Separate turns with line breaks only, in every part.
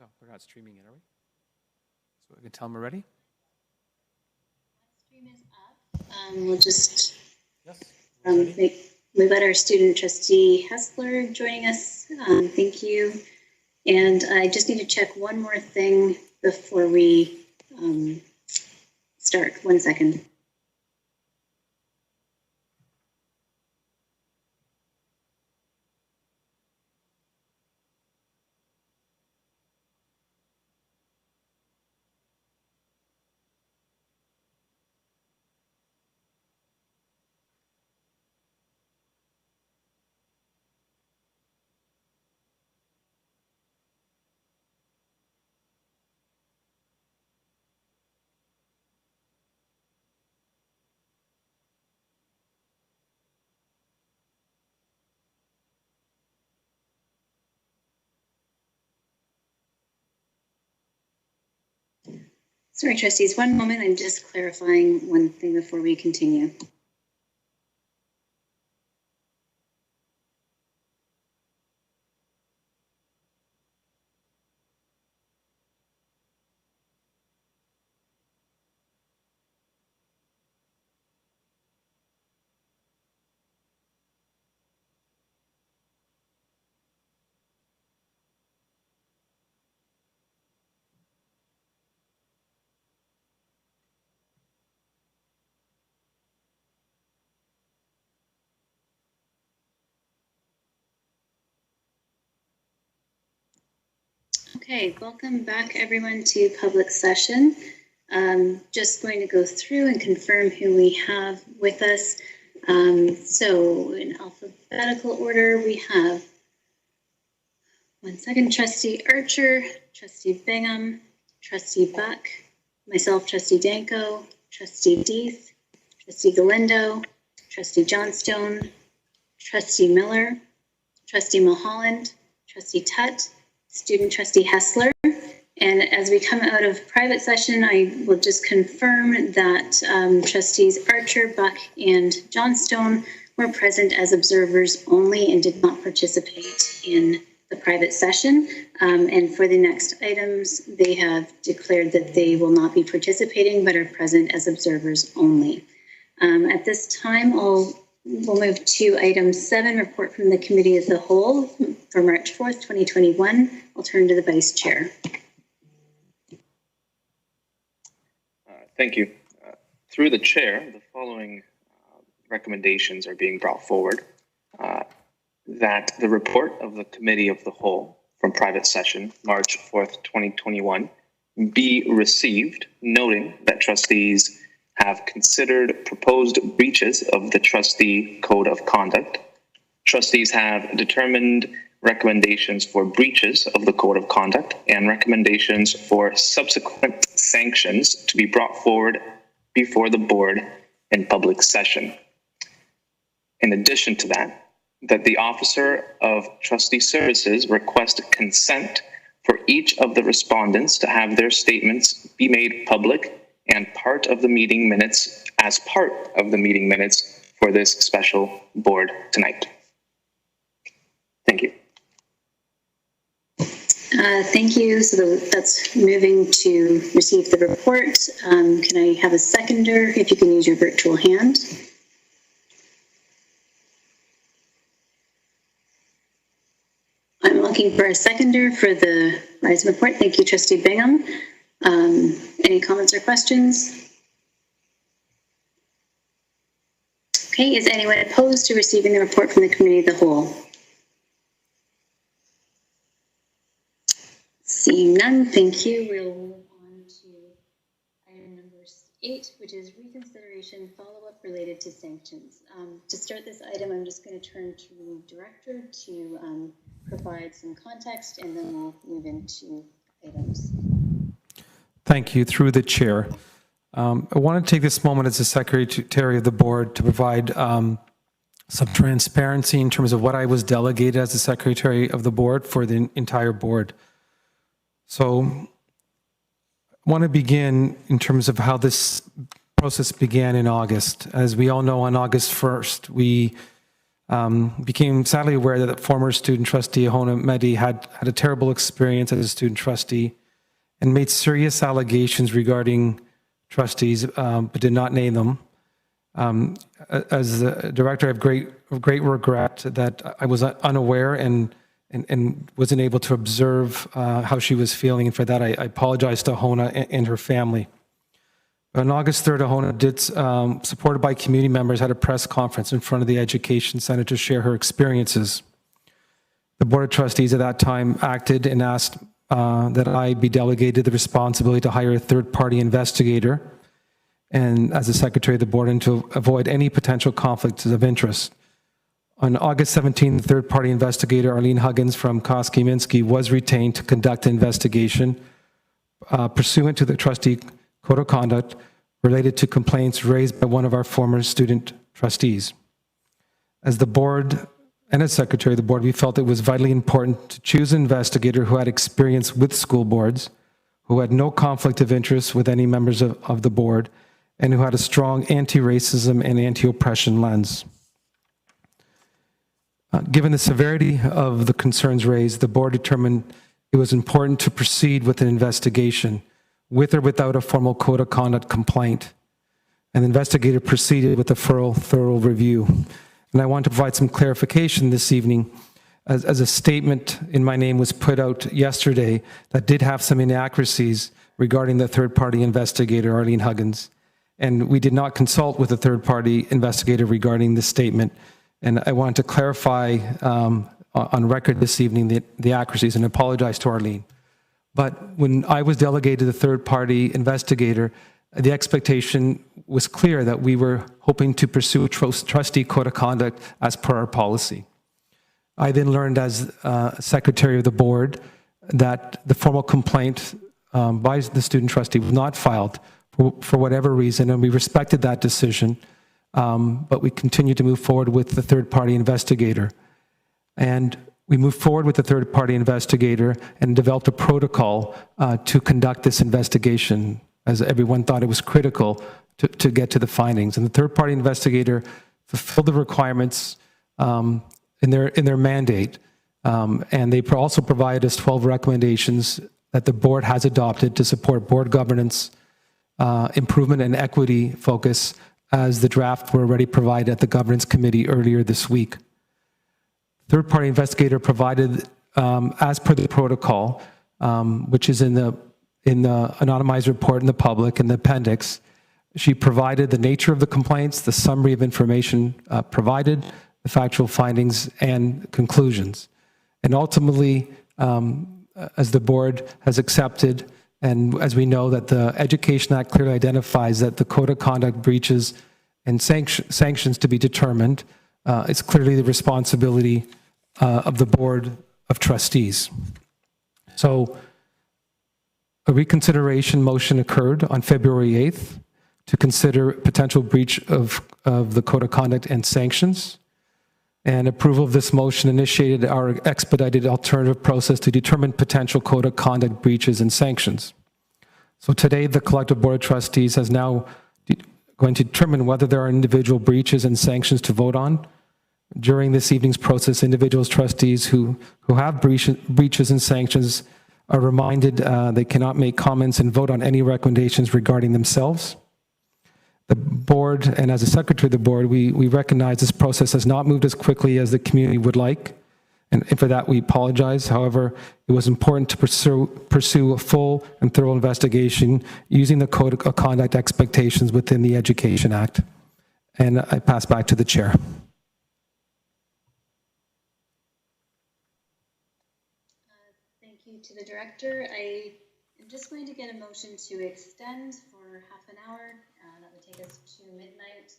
No, we're not streaming it, are we? So we can tell them we're ready?
Stream is up. We'll just
Yes.
we've got our student trustee Hessler joining us. Thank you. And I just need to check one more thing before we start. 1 second. Sorry, trustees, one moment. I'm just clarifying one thing before we continue. Okay, welcome back everyone to public session. Just going to go through and confirm who we have with us. So in alphabetical order, we have 1 second, Trustee Archer, Trustee Bingham, Trustee Buck, myself, Trustee Danko, Trustee Deeth, Trustee Galindo, Trustee Johnstone, Trustee Miller, Trustee Mulholland, Trustee Tutt, Student Trustee Hessler. And as we come out of private session, I will just confirm that Trustees Archer, Buck, and Johnstone were present as observers only and did not participate in the private session. And for the next items, they have declared that they will not be participating but are present as observers only. At this time, we'll move to item 7, report from the committee as a whole for March 4th, 2021. I'll turn to the Vice Chair.
Thank you. Through the chair, the following recommendations are being brought forward. That the report of the committee of the whole from private session, March 4th, 2021, be received, noting that trustees have considered proposed breaches of the trustee code of conduct. Trustees have determined recommendations for breaches of the code of conduct and recommendations for subsequent sanctions to be brought forward before the board in public session. In addition to that, that the officer of trustee services request consent for each of the respondents to have their statements be made public and part of the meeting minutes as part of the meeting minutes for this special board tonight. Thank you.
Thank you. So that's moving to receive the report. Can I have a seconder if you can use your virtual hand? I'm looking for a seconder for the rise report. Thank you, Trustee Bingham. Any comments or questions? Okay, is anyone opposed to receiving the report from the committee of the whole? Seeing none, thank you. We'll move on to item number 8, which is reconsideration follow-up related to sanctions. To start this item, I'm just going to turn to the director to provide some context, and then we'll move into items.
Thank you. Through the chair. I want to take this moment as the secretary of the board to provide some transparency in terms of what I was delegated as the secretary of the board for the entire board. So I want to begin in terms of how this process began in August. As we all know, on August 1st, we became sadly aware that former student trustee Hona Mehdi had a terrible experience as a student trustee and made serious allegations regarding trustees, but did not name them. As the director, I have great regret that I was unaware and wasn't able to observe how she was feeling. And for that, I apologize to Hona and her family. On August 3rd, Hona did, supported by community members, had a press conference in front of the Education Center to share her experiences. The Board of Trustees at that time acted and asked that I be delegated the responsibility to hire a third-party investigator and as the Secretary of the Board, and to avoid any potential conflicts of interest. On August 17th, the third-party investigator, Arlene Huggins from Koski-Minsky, was retained to conduct an investigation pursuant to the trustee code of conduct related to complaints raised by one of our former student trustees. As the board and as Secretary of the Board, we felt it was vitally important to choose an investigator who had experience with school boards, who had no conflict of interest with any members of the board, and who had a strong anti-racism and anti-oppression lens. Given the severity of the concerns raised, the board determined it was important to proceed with an investigation, with or without a formal code of conduct complaint. And the investigator proceeded with a thorough review. And I want to provide some clarification this evening, as a statement in my name was put out yesterday that did have some inaccuracies regarding the third-party investigator, Arlene Huggins. And we did not consult with a third-party investigator regarding this statement. And I want to clarify on record this evening the accuracies, and apologize to Arlene. But when I was delegated the third-party investigator, the expectation was clear that we were hoping to pursue a trustee code of conduct as per our policy. I then learned as Secretary of the Board that the formal complaint by the student trustee was not filed for whatever reason, and we respected that decision, but we continued to move forward with the third-party investigator. And we moved forward with the third-party investigator and developed a protocol to conduct this investigation, as everyone thought it was critical to get to the findings. And the third-party investigator fulfilled the requirements in their mandate, and they also provided us 12 recommendations that the board has adopted to support board governance, improvement, and equity focus, as the draft were already provided at the governance committee earlier this week. Third-party investigator provided, as per the protocol, which is in the anonymized report in the public, in the appendix. She provided the nature of the complaints, the summary of information provided, the factual findings and conclusions. And ultimately, as the board has accepted, and as we know that the Education Act clearly identifies that the code of conduct breaches and sanctions to be determined, it's clearly the responsibility of the Board of Trustees. So a reconsideration motion occurred on February 8th to consider potential breach of the code of conduct and sanctions. And approval of this motion initiated our expedited alternative process to determine potential code of conduct breaches and sanctions. So today, the collective Board of Trustees is now going to determine whether there are individual breaches and sanctions to vote on. During this evening's process, individuals trustees who have breaches and sanctions are reminded they cannot make comments and vote on any recommendations regarding themselves. The board, and as a secretary of the board, we recognize this process has not moved as quickly as the community would like, and for that we apologize. However, it was important to pursue a full and thorough investigation using the code of conduct expectations within the Education Act. And I pass back to the chair.
Thank you to the director. I am just going to get a motion to extend for half an hour. That would take us to midnight.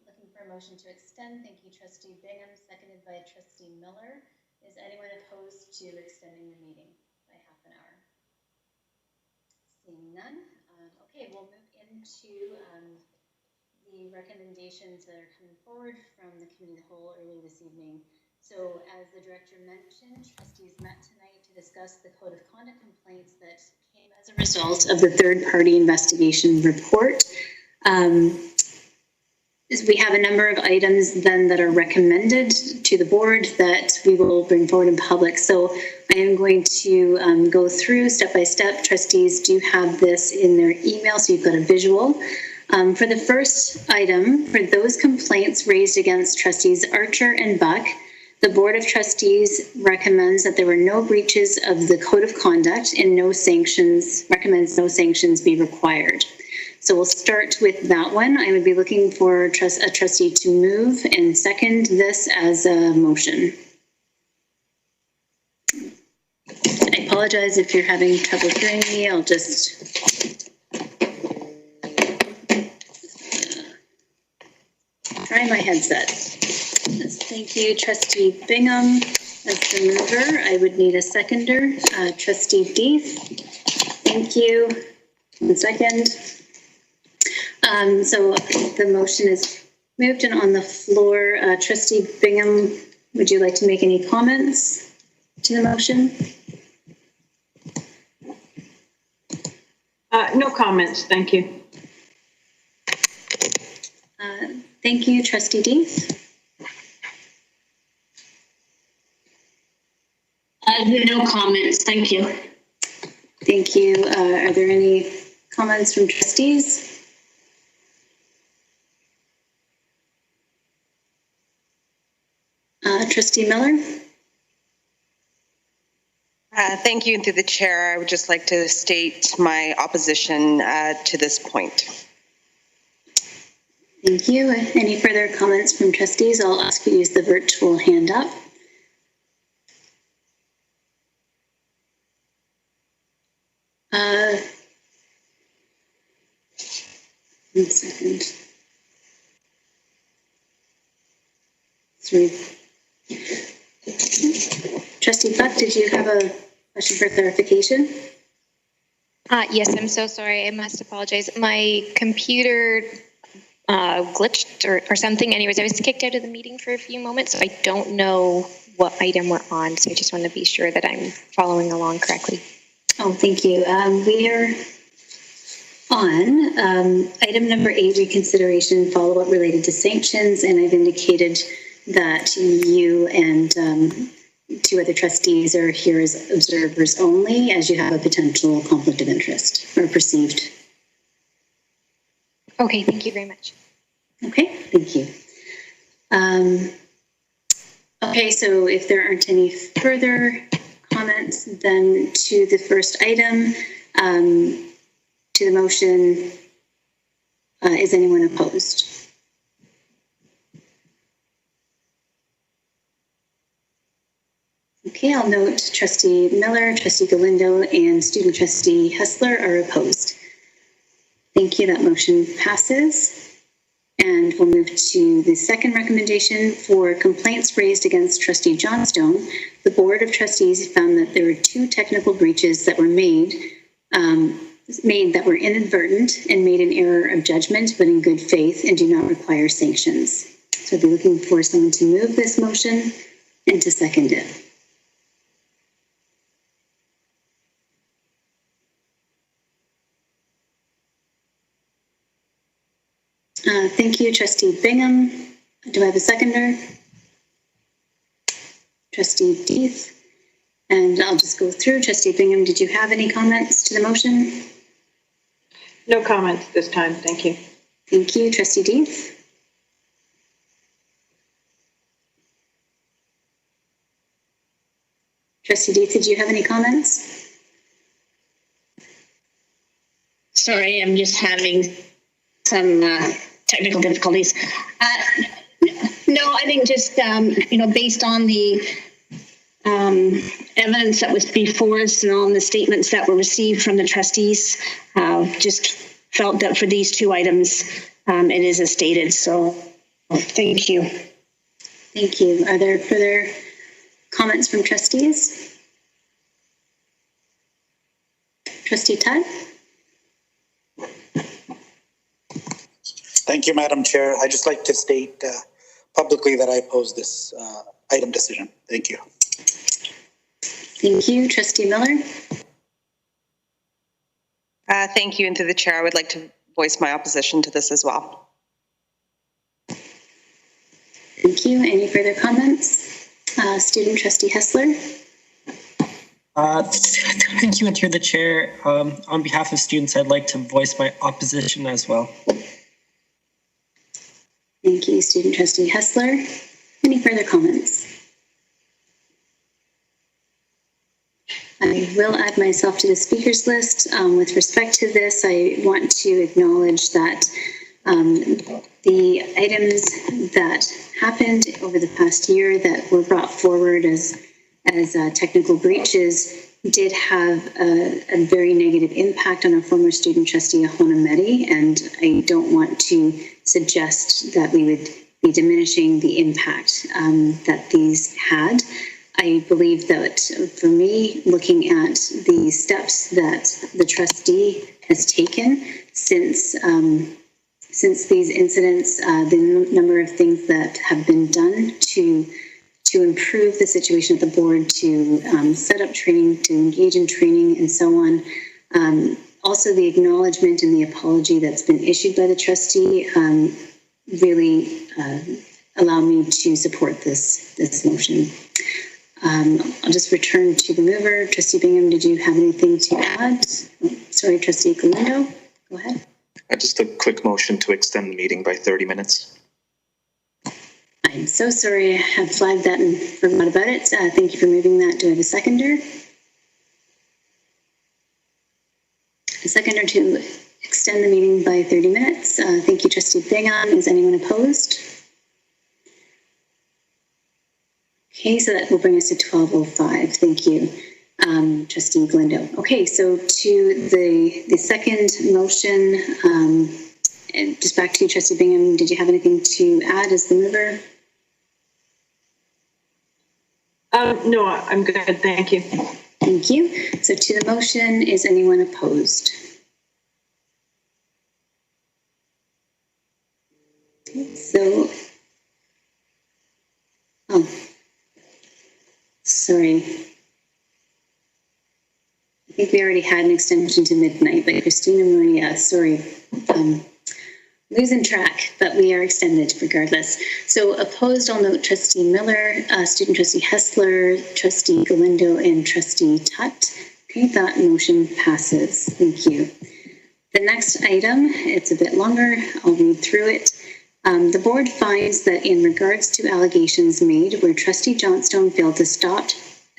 Looking for a motion to extend. Thank you, Trustee Bingham, seconded by Trustee Miller. Is anyone opposed to extending the meeting by half an hour? Seeing none. Okay, we'll move into the recommendations that are coming forward from the committee of the whole earlier this evening. So as the director mentioned, trustees met tonight to discuss the code of conduct complaints that came as a result of the third-party investigation report. we have a number of items then that are recommended to the board that we will bring forward in public. So I am going to go through step by step. Trustees do have this in their email, so you've got a visual. For the first item, for those complaints raised against trustees Archer and Buck, the Board of Trustees recommends that there were no breaches of the Code of Conduct and recommends no sanctions be required. So we'll start with that one. I would be looking for a trustee to move and second this as a motion. I apologize if you're having trouble hearing me. I'll just try my headset. Thank you, Trustee Bingham. As the mover, I would need a seconder. Trustee Deeth. Thank you. 1 second. So the motion is moved and on the floor. Trustee Bingham, would you like to make any comments to the motion?
No comments, thank you.
Thank you, Trustee Deeth.
No comments, thank you.
Thank you. Are there any comments from trustees? Trustee Miller?
Thank you. And through the chair, I would just like to state my opposition to this point.
Thank you. Any further comments from trustees? I'll ask you to use the virtual hand up. One second. Sorry. Trustee Buck, did you have a question for clarification?
Yes, I'm so sorry. I must apologize. My computer glitched or something. Anyways, I was kicked out of the meeting for a few moments, so I don't know what item we're on. So I just want to be sure that I'm following along correctly.
Oh, thank you. We are on item number 8, reconsideration follow-up related to sanctions, and I've indicated that you and 2 other trustees are here as observers only, as you have a potential conflict of interest or perceived.
Okay, thank you very much.
Okay, thank you. Okay, so if there aren't any further comments, then to the first item, to the motion, is anyone opposed? Okay, I'll note Trustee Miller, Trustee Galindo, and Student Trustee Hessler are opposed. Thank you, that motion passes. And we'll move to the second recommendation for complaints raised against Trustee Johnstone. The Board of Trustees found that there were 2 technical breaches that were made that were inadvertent and made in error of judgment, but in good faith and do not require sanctions. So I'll be looking for someone to move this motion and to second it. Thank you, Trustee Bingham. Do I have a seconder? Trustee Deeth. And I'll just go through. Trustee Bingham, did you have any comments to the motion?
No comments this time, thank you.
Thank you, Trustee Deeth. Trustee Deeth, did you have any comments?
Sorry, I'm just having some technical difficulties. No, I think just, based on the evidence that was before us and on the statements that were received from the trustees, just felt that for these 2 items, it is as stated. So thank you.
Thank you. Are there further comments from trustees? Trustee Todd?
Thank you, Madam Chair. I'd just like to state publicly that I oppose this item decision. Thank you.
Thank you. Trustee Miller?
Thank you. And through the chair, I would like to voice my opposition to this as well.
Thank you. Any further comments? Student Trustee Hessler.
Thank you, and through the chair. On behalf of students, I'd like to voice my opposition as well.
Thank you, Student Trustee Hessler. Any further comments? I will add myself to the speakers list. With respect to this, I want to acknowledge that the items that happened over the past year that were brought forward as technical breaches did have a very negative impact on our former student trustee, Ahona Mehdi, and I don't want to suggest that we would be diminishing the impact that these had. I believe that for me, looking at the steps that the trustee has taken since these incidents, the number of things that have been done to improve the situation at the board, to set up training, to engage in training, and so on. Also, the acknowledgement and the apology that's been issued by the trustee really allow me to support this motion. I'll just return to the mover. Trustee Bingham, did you have anything to add? Oh, sorry, Trustee Galindo, go ahead.
Just a quick motion to extend the meeting by 30 minutes.
I'm so sorry, I had flagged that and forgot about it. Thank you for moving that. Do I have a seconder? A seconder to extend the meeting by 30 minutes. Thank you, Trustee Bingham. Is anyone opposed? Okay, so that will bring us to 12:05. Thank you, Trustee Galindo. Okay, so to the second motion, and just back to you, Trustee Bingham, did you have anything to add as the mover?
No, I'm good. Thank you.
Thank you. So to the motion, is anyone opposed? Okay, so, sorry. I think we already had an extension to midnight, but Christina Maria, sorry. Losing track, but we are extended regardless. So opposed, I'll note Trustee Miller, Student Trustee Hessler, Trustee Galindo, and Trustee Tutt. Okay, that motion passes. Thank you. The next item, it's a bit longer. I'll read through it. The board finds that in regards to allegations made where Trustee Johnstone failed to stop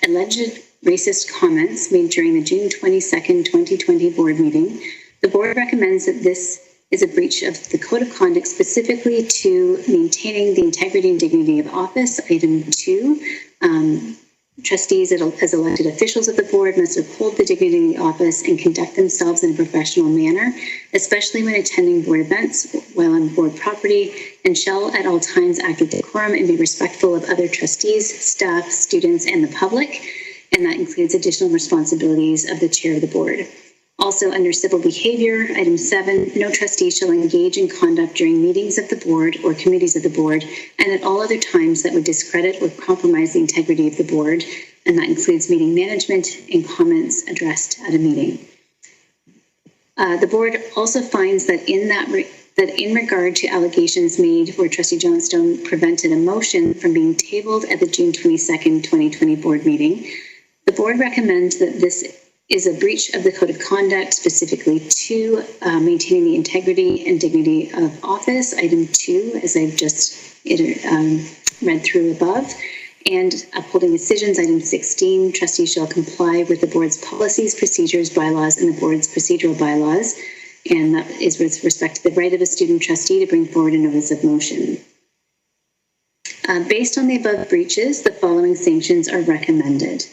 alleged racist comments made during the June 22nd, 2020 board meeting, the board recommends that this is a breach of the Code of Conduct, specifically to maintaining the integrity and dignity of office. Item 2, trustees as elected officials of the board must uphold the dignity of the office and conduct themselves in a professional manner, especially when attending board events while on board property, and shall at all times act with decorum and be respectful of other trustees, staff, students, and the public, and that includes additional responsibilities of the chair of the board. Also, under civil behavior, item 7, no trustee shall engage in conduct during meetings of the board or committees of the board and at all other times that would discredit or compromise the integrity of the board, and that includes meeting management and comments addressed at a meeting. The board also finds that in regard to allegations made where Trustee Johnstone prevented a motion from being tabled at the June 22nd, 2020 board meeting, the board recommends that this is a breach of the Code of Conduct, specifically to maintaining the integrity and dignity of office, item 2, as I've just read through above, and upholding decisions, item 16, trustees shall comply with the board's policies, procedures, bylaws, and the board's procedural bylaws, and that is with respect to the right of a student trustee to bring forward a notice of motion. Based on the above breaches, the following sanctions are recommended.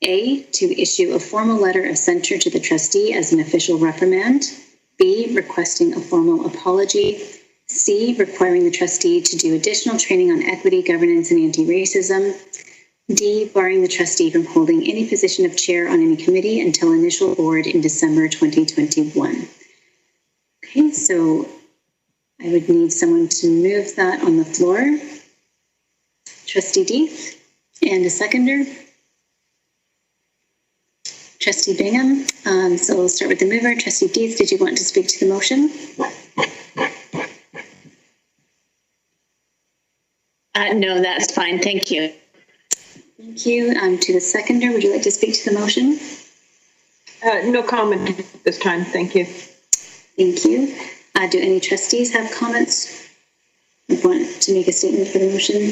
A, to issue a formal letter of censure to the trustee as an official reprimand. B, requesting a formal apology. C, requiring the trustee to do additional training on equity, governance, and anti-racism. D, barring the trustee from holding any position of chair on any committee until initial board in December 2021. Okay, so I would need someone to move that on the floor. Trustee Deeth, and a seconder. Trustee Bingham. So we'll start with the mover. Trustee Deeth, did you want to speak to the motion?
No, that's fine. Thank you.
Thank you. To the seconder, would you like to speak to the motion?
No comment this time. Thank you.
Thank you. Do any trustees have comments? Want to make a statement for the motion?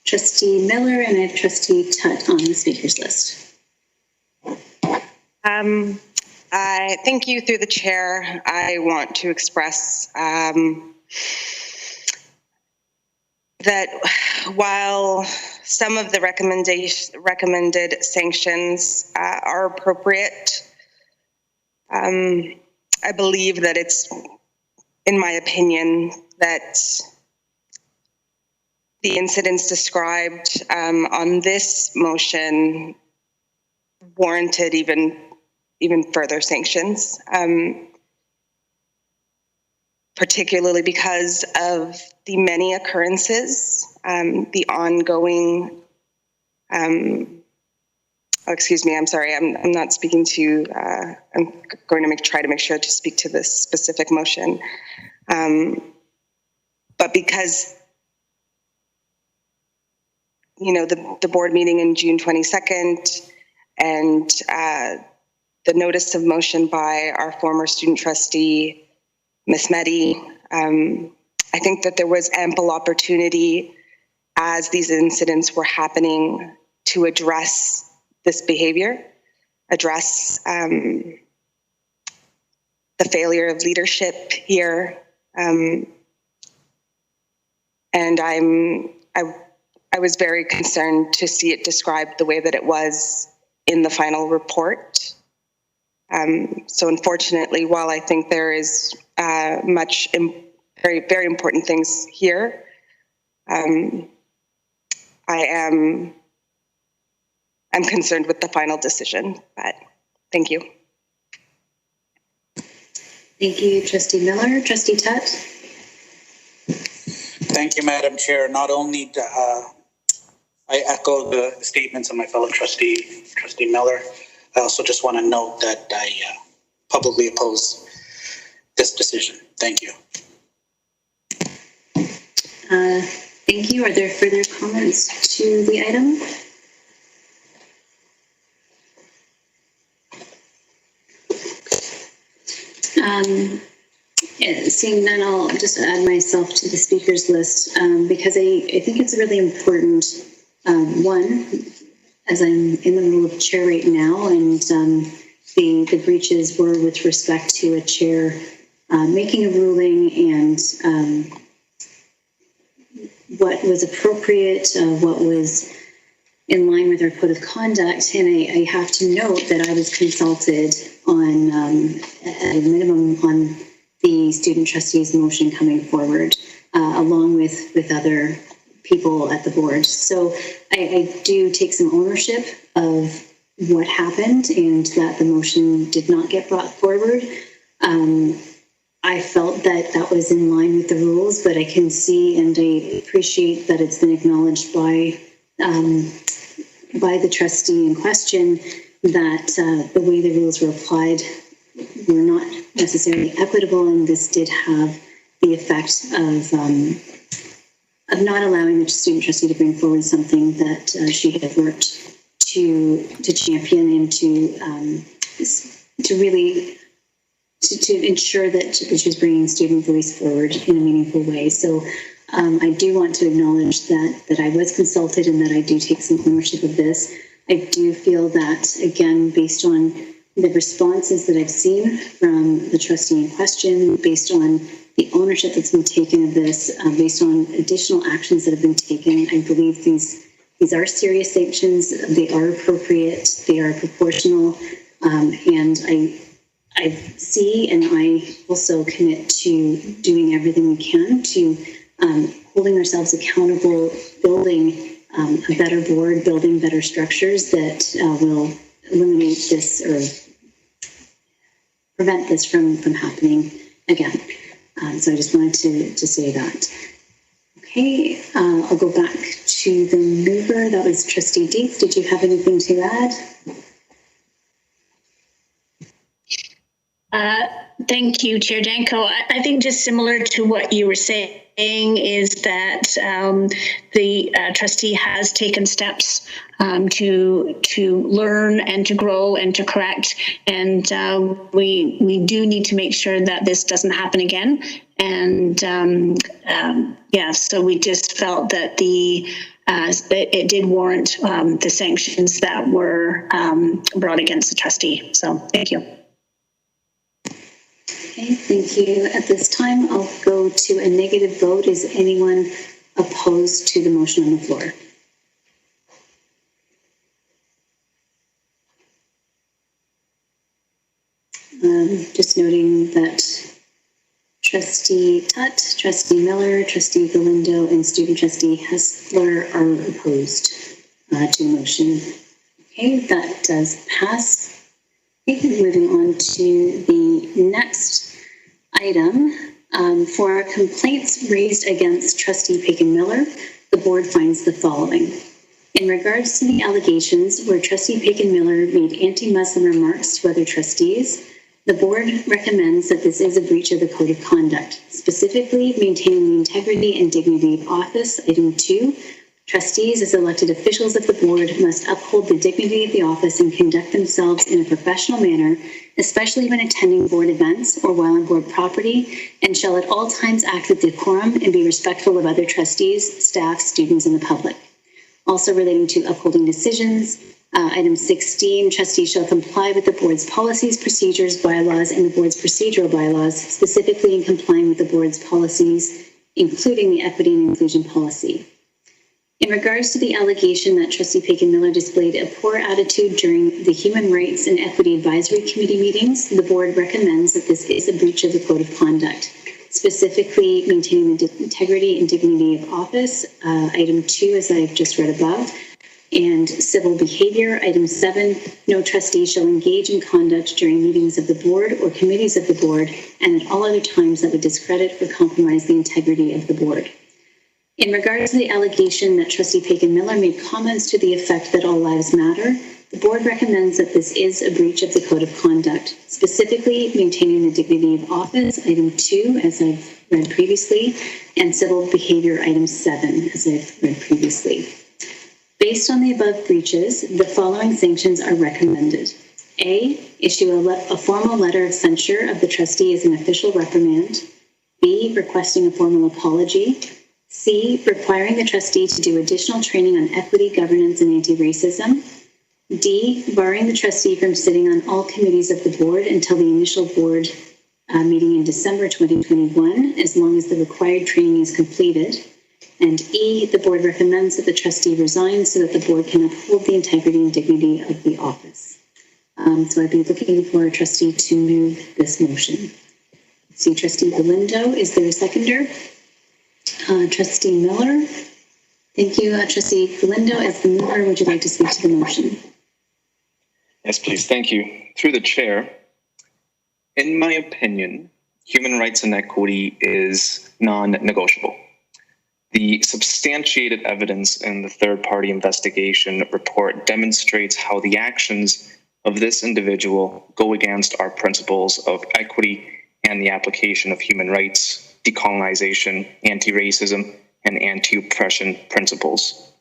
Trustee Miller, and I have Trustee Tutt on the speakers list.
I thank you through the chair. I want to express that while some of the recommended sanctions are appropriate, I believe that it's, in my opinion, that the incidents described on this motion warranted even further sanctions, particularly because of the many occurrences, the ongoing, excuse me, I'm sorry, I'm not speaking to, I'm going to try to make sure to speak to this specific motion. But because, you know, the board meeting in June 22nd and the notice of motion by our former student trustee, Ms. Meddy, I think that there was ample opportunity as these incidents were happening to address this behavior, address the failure of leadership here. And I was very concerned to see it described the way that it was in the final report. So unfortunately, while I think there is very, very important things here, I'm concerned with the final decision, but thank you.
Thank you, Trustee Miller. Trustee Tutt?
Thank you, Madam Chair. Not only I echo the statements of my fellow trustee, Trustee Miller, I also just want to note that I publicly oppose this decision. Thank you.
Thank you. Are there further comments to the item? Seeing none, I'll just add myself to the speakers list because I think it's really important. One, as I'm in the role of chair right now, and the breaches were with respect to a chair making a ruling and what was appropriate, what was in line with our code of conduct. And I have to note that I was consulted on, at a minimum, on the student trustee's motion coming forward, along with other people at the board. So I do take some ownership of what happened and that the motion did not get brought forward. I felt that that was in line with the rules, but I can see and I appreciate that it's been acknowledged by the trustee in question that the way the rules were applied were not necessarily equitable, and this did have the effect of not allowing the student trustee to bring forward something that she had worked to champion and to really ensure that she was bringing student voice forward in a meaningful way. So I do want to acknowledge that I was consulted and that I do take some ownership of this. I do feel that, again, based on the responses that I've seen from the trustee in question, based on the ownership that's been taken of this, based on additional actions that have been taken, I believe these are serious sanctions. They are appropriate. They are proportional. And I see and I also commit to doing everything we can to holding ourselves accountable, building a better board, building better structures that will eliminate this or prevent this from happening again. So I just wanted to say that. Okay, I'll go back to the mover. That was Trustee Dietz. Did you have anything to add?
Thank you, Chair Danko. I think just similar to what you were saying is that the trustee has taken steps to learn and to grow and to correct, and we do need to make sure that this doesn't happen again. And so we just felt that it did warrant the sanctions that were brought against the trustee. So thank you.
Okay, thank you. At this time, I'll go to a negative vote. Is anyone opposed to the motion on the floor? Just noting that Trustee Tutt, Trustee Miller, Trustee Galindo, and Student Trustee Hessler are opposed to the motion. Okay, that does pass. Okay, moving on to the next item. For our complaints raised against Trustee Pagan Miller, the board finds the following. In regards to the allegations where Trustee Pagan Miller made anti-Muslim remarks to other trustees, the board recommends that this is a breach of the Code of Conduct, specifically maintaining the integrity and dignity of office. Item 2, trustees as elected officials of the board must uphold the dignity of the office and conduct themselves in a professional manner, especially when attending board events or while on board property, and shall at all times act with decorum and be respectful of other trustees, staff, students, and the public. Also relating to upholding decisions, item 16, trustees shall comply with the board's policies, procedures, bylaws, and the board's procedural bylaws, specifically in complying with the board's policies, including the equity and inclusion policy. In regards to the allegation that Trustee Pagan Miller displayed a poor attitude during the Human Rights and Equity Advisory Committee meetings, the board recommends that this is a breach of the Code of Conduct, specifically maintaining the integrity and dignity of office, item 2, as I've just read above, and civil behavior, item 7, no trustee shall engage in conduct during meetings of the board or committees of the board and at all other times that would discredit or compromise the integrity of the board. In regards to the allegation that Trustee Pagan Miller made comments to the effect that all lives matter, the board recommends that this is a breach of the Code of Conduct, specifically maintaining the dignity of office, item 2, as I've read previously, and civil behavior, item 7, as I've read previously. Based on the above breaches, the following sanctions are recommended. A, issue a formal letter of censure of the trustee as an official reprimand. B, requesting a formal apology. C, requiring the trustee to do additional training on equity, governance, and anti-racism. D, barring the trustee from sitting on all committees of the board until the initial board meeting in December 2021, as long as the required training is completed. And E, the board recommends that the trustee resign so that the board can uphold the integrity and dignity of the office. So I'd be looking for a trustee to move this motion. See Trustee Galindo, is there a seconder? Trustee Miller. Thank you. Trustee Galindo, as the mover, would you like to speak to the motion?
Yes, please. Thank you. Through the chair, in my opinion, human rights and equity is non-negotiable. The substantiated evidence in the third-party investigation report demonstrates how the actions of this individual go against our principles of equity and the application of human rights, decolonization, anti-racism, and anti-oppression principles.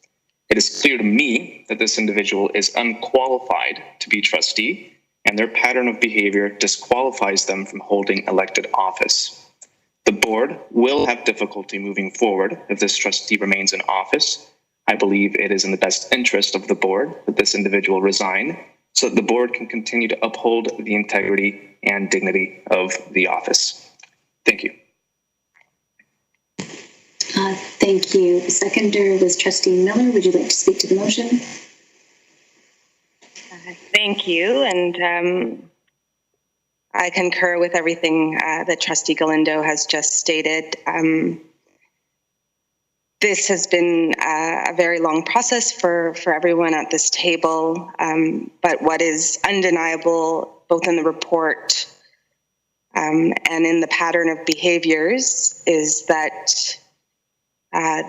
It is clear to me that this individual is unqualified to be trustee, and their pattern of behavior disqualifies them from holding elected office. The board will have difficulty moving forward if this trustee remains in office. I believe it is in the best interest of the board that this individual resign so that the board can continue to uphold the integrity and dignity of the office. Thank you.
Thank you. The seconder was Trustee Miller. Would you like to speak to the motion?
Thank you. And I concur with everything that Trustee Galindo has just stated. This has been a very long process for everyone at this table, but what is undeniable, both in the report and in the pattern of behaviors, is that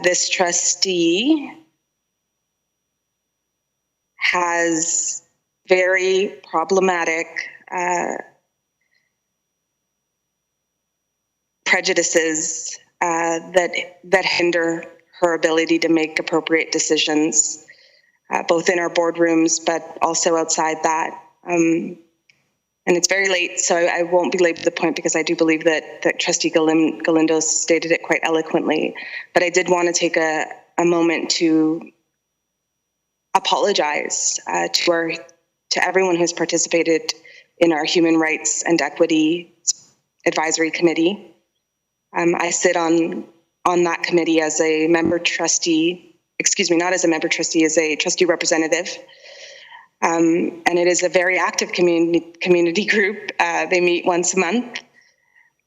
this trustee has very problematic prejudices that hinder her ability to make appropriate decisions, both in our boardrooms, but also outside that. And it's very late, so I won't belabor the point because I do believe that Trustee Galindo stated it quite eloquently. But I did want to take a moment to apologize to everyone who's participated in our Human Rights and Equity Advisory Committee. I sit on that committee as a member trustee, not as a member trustee, as a trustee representative. And it is a very active community group. They meet once a month.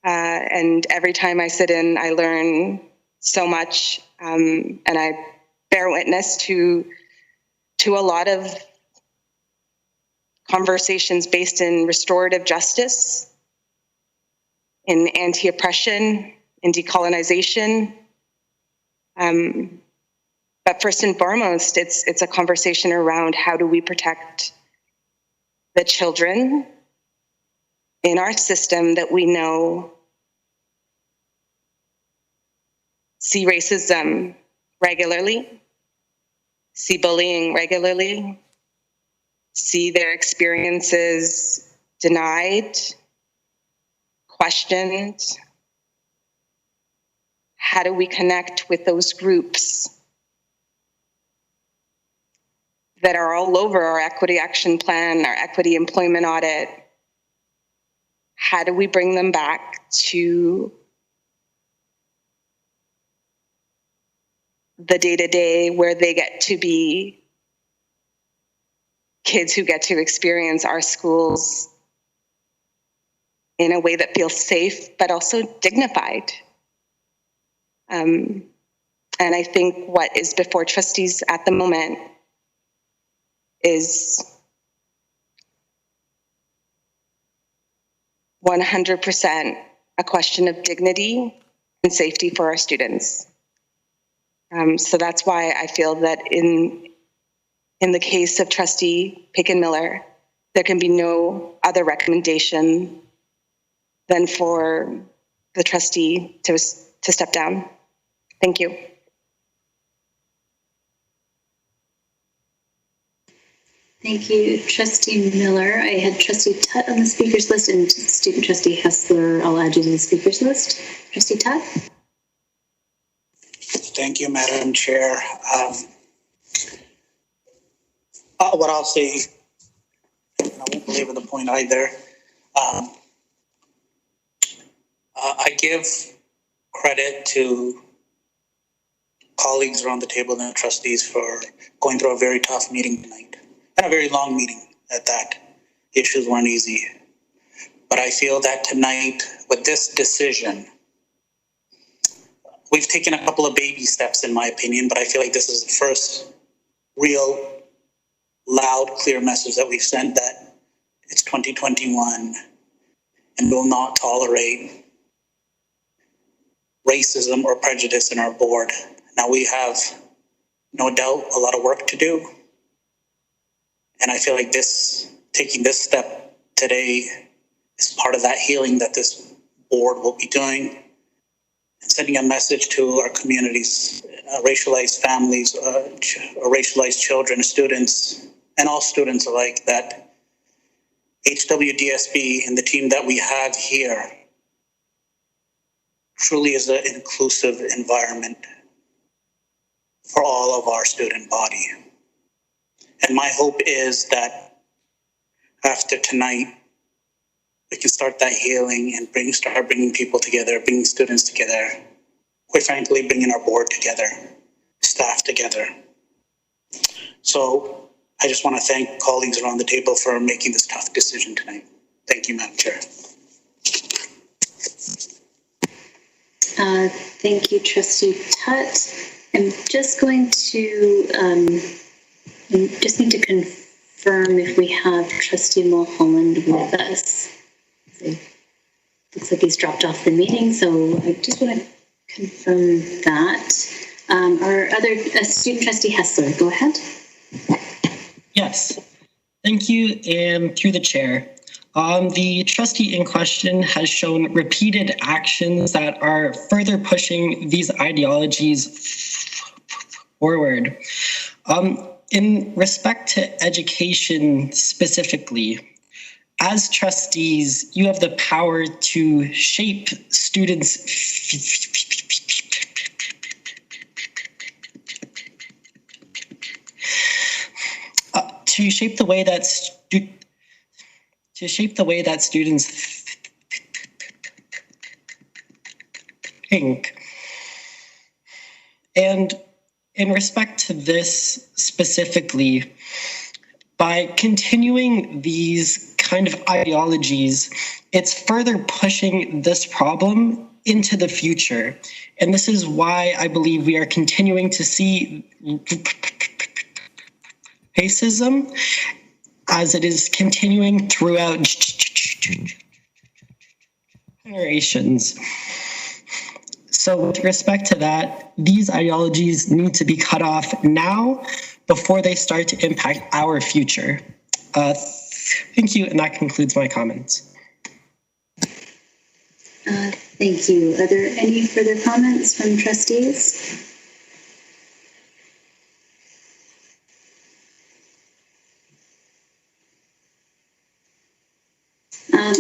And every time I sit in, I learn so much. And I bear witness to a lot of conversations based in restorative justice, in anti-oppression, in decolonization. But first and foremost, it's a conversation around how do we protect the children in our system that we know see racism regularly, see bullying regularly, see their experiences denied, questioned. How do we connect with those groups that are all over our equity action plan, our equity employment audit? How do we bring them back to the day-to-day where they get to be kids who get to experience our schools in a way that feels safe, but also dignified? And I think what is before trustees at the moment is 100% a question of dignity and safety for our students. So that's why I feel that in the case of Trustee Pagan Miller, there can be no other recommendation than for the trustee to step down. Thank you.
Thank you, Trustee Miller. I had Trustee Tutt on the speakers list and Student Trustee Hessler. I'll add you to the speakers list. Trustee Tutt?
Thank you, Madam Chair. What I'll say, I won't belabor the point either. I give credit to colleagues around the table and trustees for going through a very tough meeting tonight, and a very long meeting at that. The issues weren't easy. But I feel that tonight, with this decision, we've taken a couple of baby steps, in my opinion, but I feel like this is the first real, loud, clear message that we've sent that it's 2021 and will not tolerate racism or prejudice in our board. Now we have, no doubt, a lot of work to do. And I feel like taking this step today is part of that healing that this board will be doing, and sending a message to our communities, racialized families, racialized children, students, and all students alike, that HWDSB and the team that we have here truly is an inclusive environment for all of our student body. And my hope is that after tonight, we can start that healing and start bringing people together, bringing students together, quite frankly, bringing our board together, staff together. So I just want to thank colleagues around the table for making this tough decision tonight. Thank you, Madam Chair.
Thank you, Trustee Tutt. I'm just going to just need to confirm if we have Trustee Mulholland with us. So, looks like he's dropped off the meeting, so I just want to confirm that. Our other Student Trustee Hessler, go ahead.
Yes, thank you, and through the chair. The trustee in question has shown repeated actions that are further pushing these ideologies forward. In respect to education specifically, as trustees, you have the power to shape students' to shape the way that students think. And in respect to this specifically, by continuing these kind of ideologies, it's further pushing this problem into the future. And this is why I believe we are continuing to see racism as it is continuing throughout generations. So with respect to that, these ideologies need to be cut off now before they start to impact our future. Thank you, and that concludes my comments.
Thank you. Are there any further comments from trustees?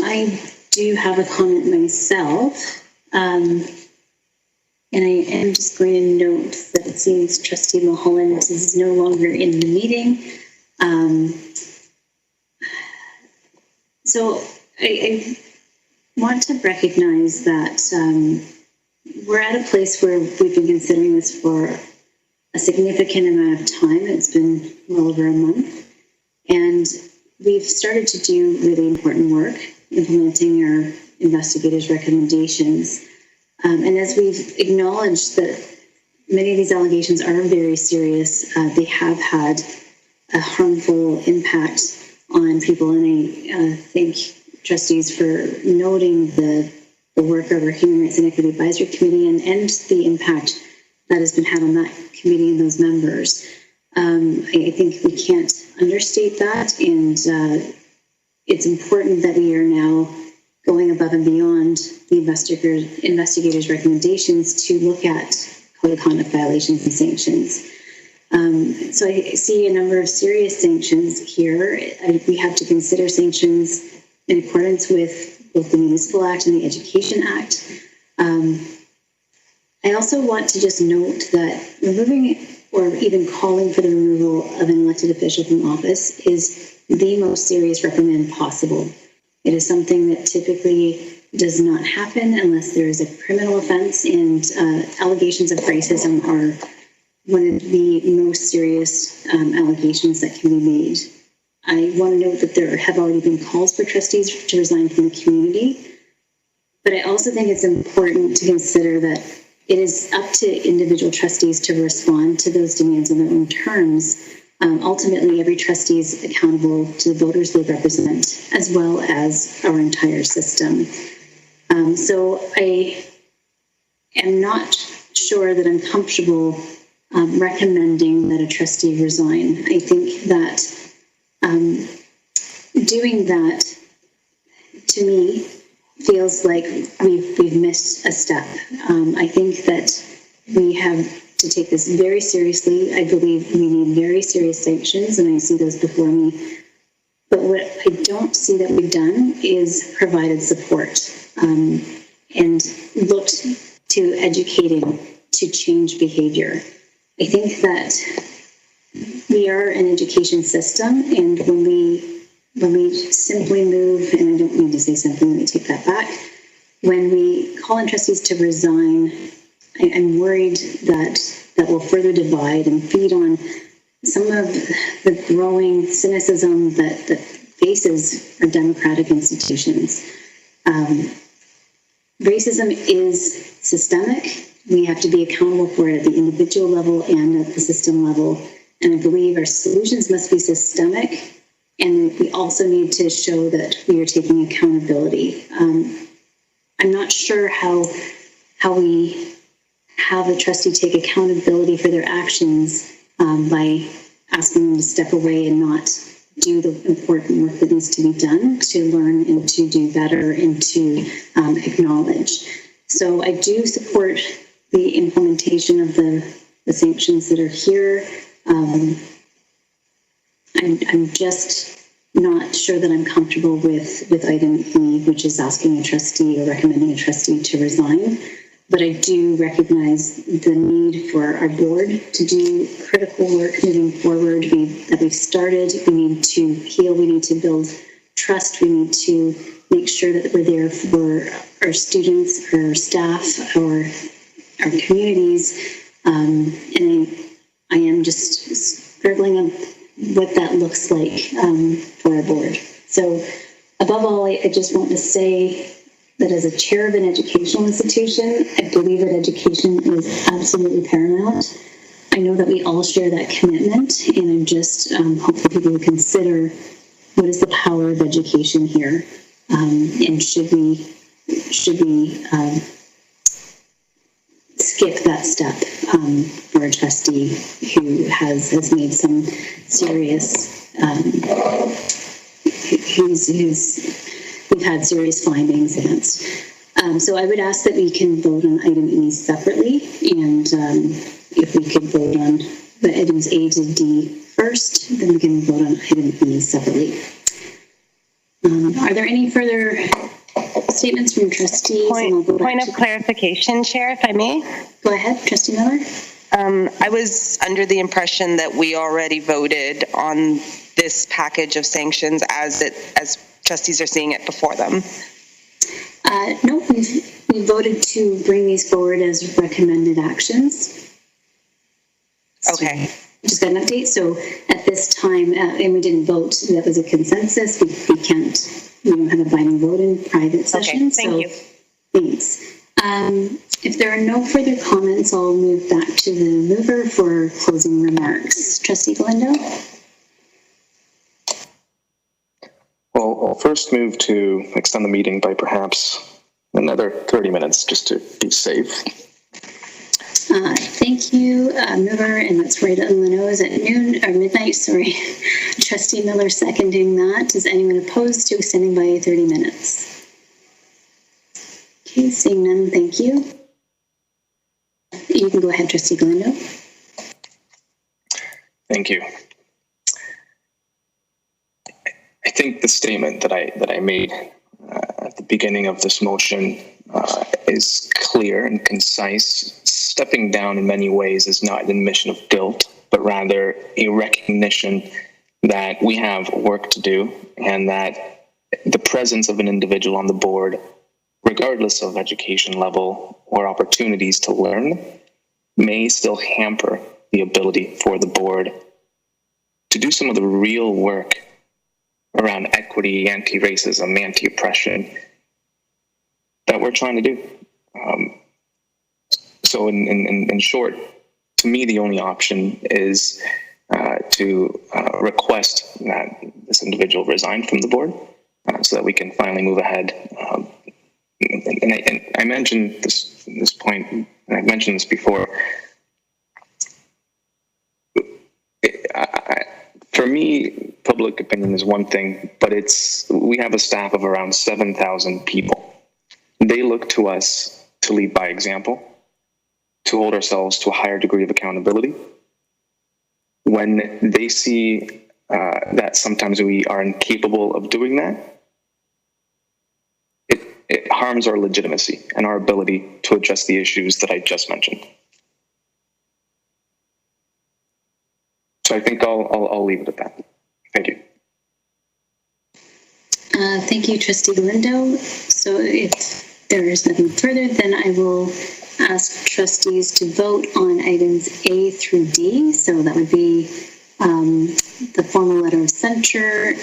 I do have a comment myself, and I am just going to note that it seems Trustee Mulholland is no longer in the meeting. So I want to recognize that we're at a place where we've been considering this for a significant amount of time. It's been well over a month. And we've started to do really important work implementing our investigators' recommendations. And as we've acknowledged that many of these allegations are very serious, they have had a harmful impact on people. And I thank trustees for noting the work of our Human Rights and Equity Advisory Committee and the impact that has been had on that committee and those members. I think we can't understate that, and it's important that we are now going above and beyond the investigators' recommendations to look at code of conduct violations and sanctions. So I see a number of serious sanctions here. We have to consider sanctions in accordance with both the Municipal Act and the Education Act. I also want to just note that removing or even calling for the removal of an elected official from office is the most serious reprimand possible. It is something that typically does not happen unless there is a criminal offense, and allegations of racism are one of the most serious allegations that can be made. I want to note that there have already been calls for trustees to resign from the community, but I also think it's important to consider that it is up to individual trustees to respond to those demands on their own terms. Ultimately, every trustee is accountable to the voters they represent, as well as our entire system. So I am not sure that I'm comfortable recommending that a trustee resign. I think that doing that, to me, feels like we've missed a step. I think that we have to take this very seriously. I believe we need very serious sanctions, and I see those before me. But what I don't see that we've done is provided support and looked to educating to change behavior. I think that we are an education system, and when we simply move, and I don't mean to say simply, let me take that back, when we call on trustees to resign, I'm worried that will further divide and feed on some of the growing cynicism that faces our democratic institutions. Racism is systemic. We have to be accountable for it at the individual level and at the system level. And I believe our solutions must be systemic. And we also need to show that we are taking accountability. I'm not sure how we have a trustee take accountability for their actions by asking them to step away and not do the important work that needs to be done to learn and to do better and to acknowledge. So I do support the implementation of the sanctions that are here. I'm just not sure that I'm comfortable with item E, which is asking a trustee or recommending a trustee to resign. But I do recognize the need for our board to do critical work moving forward that we've started. We need to heal. We need to build trust. We need to make sure that we're there for our students, our staff, our communities. And I am just struggling on what that looks like for our board. So above all, I just want to say that as a chair of an educational institution, I believe that education is absolutely paramount. I know that we all share that commitment, and I'm just hopeful people will consider what is the power of education here, and should we skip that step for a trustee who has made some serious we've had serious findings against. So I would ask that we can vote on item E separately, and if we could vote on the items A to D first, then we can vote on item E separately. Are there any further statements from trustees?
Point of clarification, Chair, if I may.
Go ahead, Trustee Miller.
I was under the impression that we already voted on this package of sanctions as trustees are seeing it before them.
No, we voted to bring these forward as recommended actions.
Okay.
Just got an update. So at this time, and we didn't vote, that was a consensus. We don't have a binding vote in private session.
Okay, thank you.
Thanks. If there are no further comments, I'll move back to the mover for closing remarks. Trustee Galindo?
Well, I'll first move to extend the meeting by perhaps another 30 minutes just to be safe.
Thank you, mover, and that's right on the nose at noon or midnight. Sorry, Trustee Miller seconding that. Is anyone opposed to extending by 30 minutes? Okay, seeing none, thank you. You can go ahead, Trustee Galindo.
Thank you. I think the statement that I made at the beginning of this motion is clear and concise. Stepping down in many ways is not an admission of guilt, but rather a recognition that we have work to do, and that the presence of an individual on the board, regardless of education level or opportunities to learn, may still hamper the ability for the board to do some of the real work around equity, anti-racism, anti-oppression that we're trying to do. So in short, to me, the only option is to request that this individual resign from the board so that we can finally move ahead. And I mentioned this point, and I've mentioned this before. For me, public opinion is one thing, but we have a staff of around 7,000 people. They look to us to lead by example, to hold ourselves to a higher degree of accountability. When they see that sometimes we are incapable of doing that, it harms our legitimacy and our ability to address the issues that I just mentioned. So I think I'll leave it at that. Thank you.
Thank you, Trustee Galindo. So if there is nothing further, then I will ask trustees to vote on items A through D. So that would be the formal letter of censure,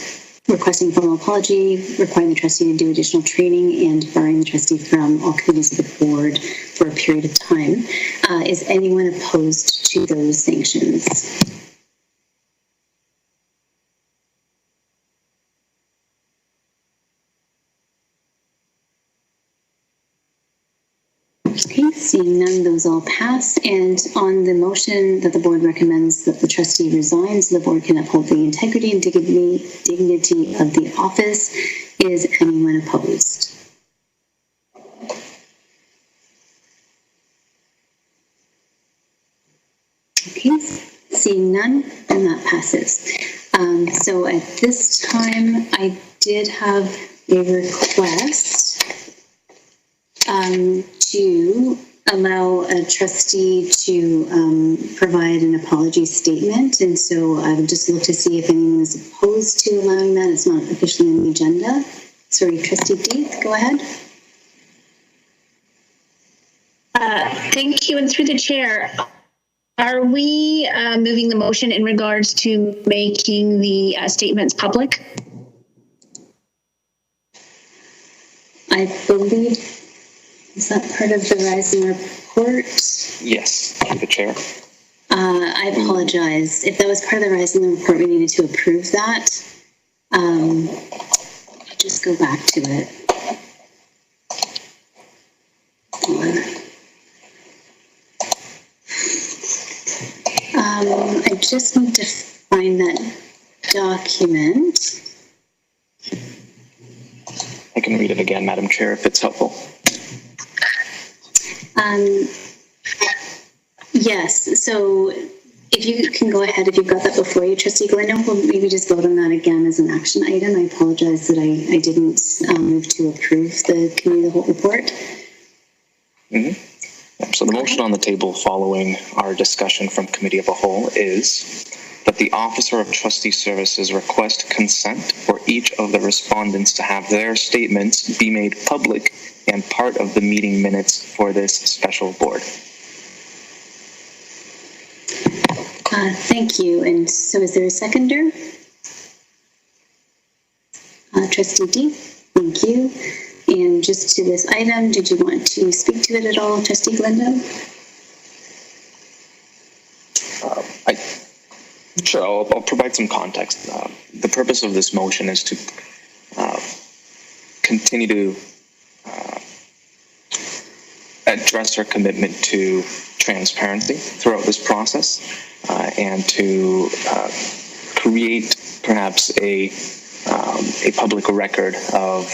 requesting formal apology, requiring the trustee to do additional training, and barring the trustee from all committees of the board for a period of time. Is anyone opposed to those sanctions? Okay, seeing none, those all pass. And on the motion that the board recommends that the trustee resigns, the board can uphold the integrity and dignity of the office. Is anyone opposed? Okay, seeing none, and that passes. So at this time, I did have a request to allow a trustee to provide an apology statement. And so I would just look to see if anyone is opposed to allowing that. It's not officially on the agenda. Sorry, Trustee Deeth, go ahead.
Thank you, and through the chair, are we moving the motion in regards to making the statements public?
I believe, is that part of the Rising report?
Yes, through the chair.
I apologize. If that was part of the Rising report, we needed to approve that. I'll just go back to it. I just need to find that document.
I can read it again, Madam Chair, if it's helpful.
Yes, so if you can go ahead, if you've got that before you, Trustee Glendale, we'll maybe just vote on that again as an action item. I apologize that I didn't move to approve the committee of the whole report.
So the motion on the table following our discussion from Committee of the Whole is that the Officer of Trustee Services request consent for each of the respondents to have their statements be made public and part of the meeting minutes for this special board.
Thank you. And so is there a seconder? Trustee D, thank you. And just to this item, did you want to speak to it at all, Trustee Glendo?
Sure, I'll provide some context. The purpose of this motion is to continue to address our commitment to transparency throughout this process and to create perhaps a public record of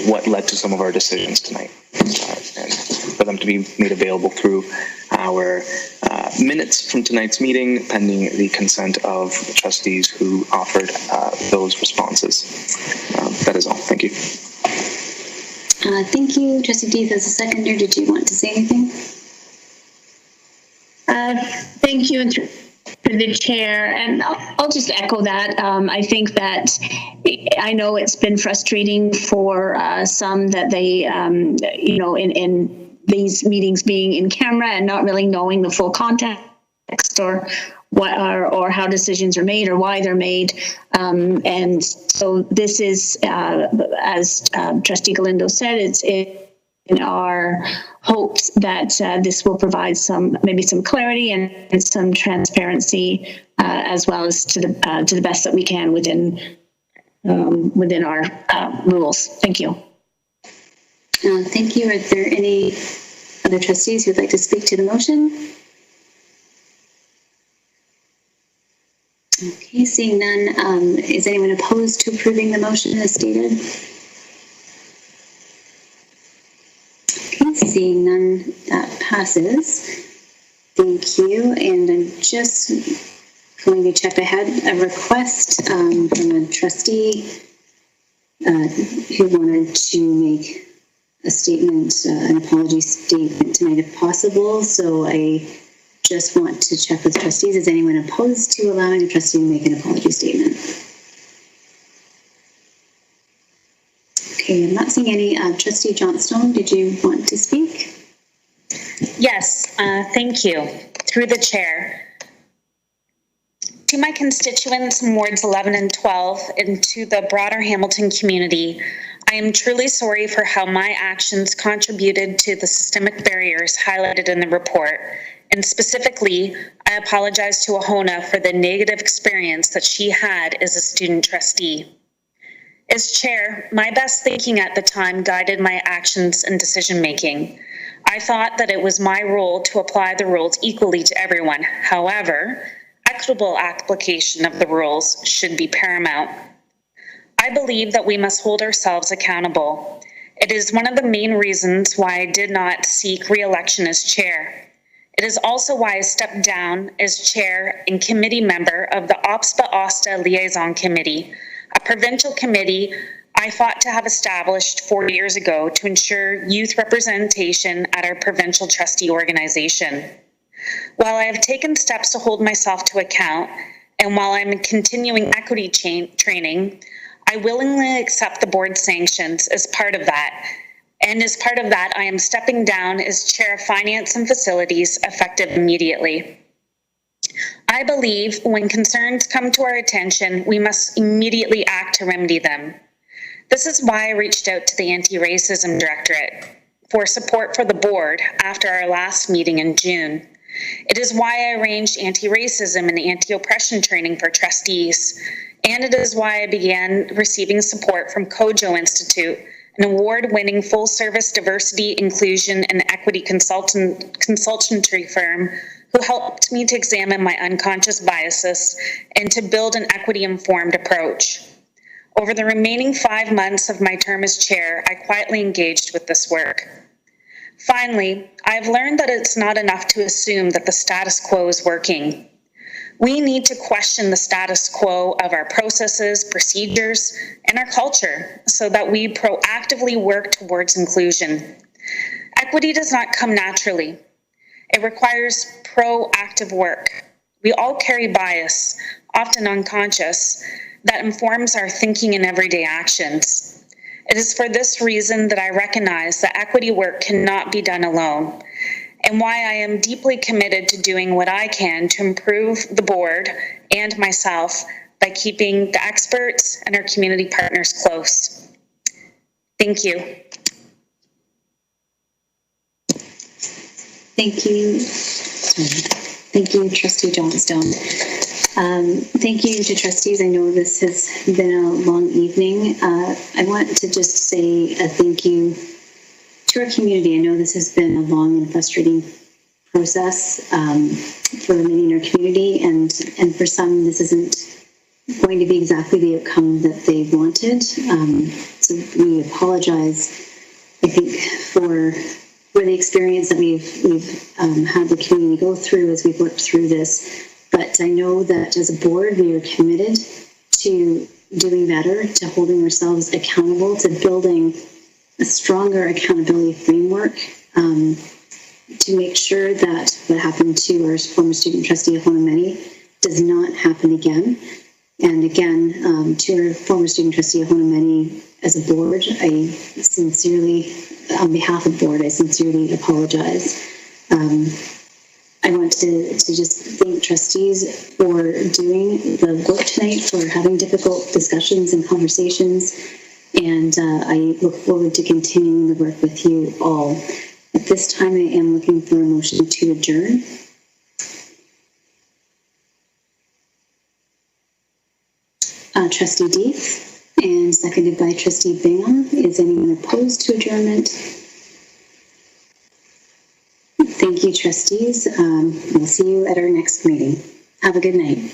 what led to some of our decisions tonight, and for them to be made available through our minutes from tonight's meeting, pending the consent of the trustees who offered those responses. That is all. Thank you.
Thank you, Trustee Deeth. As a seconder, did you want to say anything?
Thank you, and through the chair, and I'll just echo that. I think that I know it's been frustrating for some that they, in these meetings being in camera and not really knowing the full context or what are, or how decisions are made or why they're made. And so this is, as Trustee Galindo said, it's in our hopes that this will provide maybe some clarity and some transparency, as well as to the best that we can within our rules. Thank you.
Thank you. Are there any other trustees who would like to speak to the motion? Okay, seeing none, is anyone opposed to approving the motion as stated? Okay, seeing none, that passes. Thank you. And I'm just going to check. I had a request from a trustee who wanted to make a statement, an apology statement tonight if possible. So I just want to check with trustees. Is anyone opposed to allowing a trustee to make an apology statement? Okay, I'm not seeing any. Trustee Johnstone, did you want to speak?
Yes, thank you. Through the chair. To my constituents in wards 11 and 12 and to the broader Hamilton community, I am truly sorry for how my actions contributed to the systemic barriers highlighted in the report. And specifically, I apologize to Ahona for the negative experience that she had as a student trustee. As chair, my best thinking at the time guided my actions and decision-making. I thought that it was my role to apply the rules equally to everyone. However, equitable application of the rules should be paramount. I believe that we must hold ourselves accountable. It is one of the main reasons why I did not seek re-election as chair. It is also why I stepped down as chair and committee member of the OPSPA-OSTA Liaison Committee, a provincial committee I fought to have established 4 years ago to ensure youth representation at our provincial trustee organization. While I have taken steps to hold myself to account, and while I'm continuing equity training, I willingly accept the board sanctions as part of that. And as part of that, I am stepping down as chair of finance and facilities effective immediately. I believe when concerns come to our attention, we must immediately act to remedy them. This is why I reached out to the Anti-Racism Directorate for support for the board after our last meeting in June. It is why I arranged anti-racism and anti-oppression training for trustees. And it is why I began receiving support from Kojo Institute, an award-winning full-service diversity, inclusion, and equity consultancy firm who helped me to examine my unconscious biases and to build an equity-informed approach. Over the remaining 5 months of my term as chair, I quietly engaged with this work. Finally, I have learned that it's not enough to assume that the status quo is working. We need to question the status quo of our processes, procedures, and our culture so that we proactively work towards inclusion. Equity does not come naturally. It requires proactive work. We all carry bias, often unconscious, that informs our thinking and everyday actions. It is for this reason that I recognize that equity work cannot be done alone, and why I am deeply committed to doing what I can to improve the board and myself by keeping the experts and our community partners close. Thank you.
Thank you. Thank you, Trustee Johnstone. Thank you to trustees. I know this has been a long evening. I want to just say a thank you to our community. I know this has been a long and frustrating process for many in our community, and for some, this isn't going to be exactly the outcome that they wanted. So we apologize, I think, for the experience that we've had the community go through as we've worked through this. But I know that as a board, we are committed to doing better, to holding ourselves accountable, to building a stronger accountability framework to make sure that what happened to our former student trustee of Honamedi does not happen again. And again, to our former student trustee of Honamedi, as a board, I sincerely, on behalf of the board, I sincerely apologize. I want to just thank trustees for doing the work tonight, for having difficult discussions and conversations, and I look forward to continuing the work with you all. At this time, I am looking for a motion to adjourn. Trustee Deeth, and seconded by Trustee Bingham. Is anyone opposed to adjournment? Thank you, trustees. We'll see you at our next meeting. Have a good night.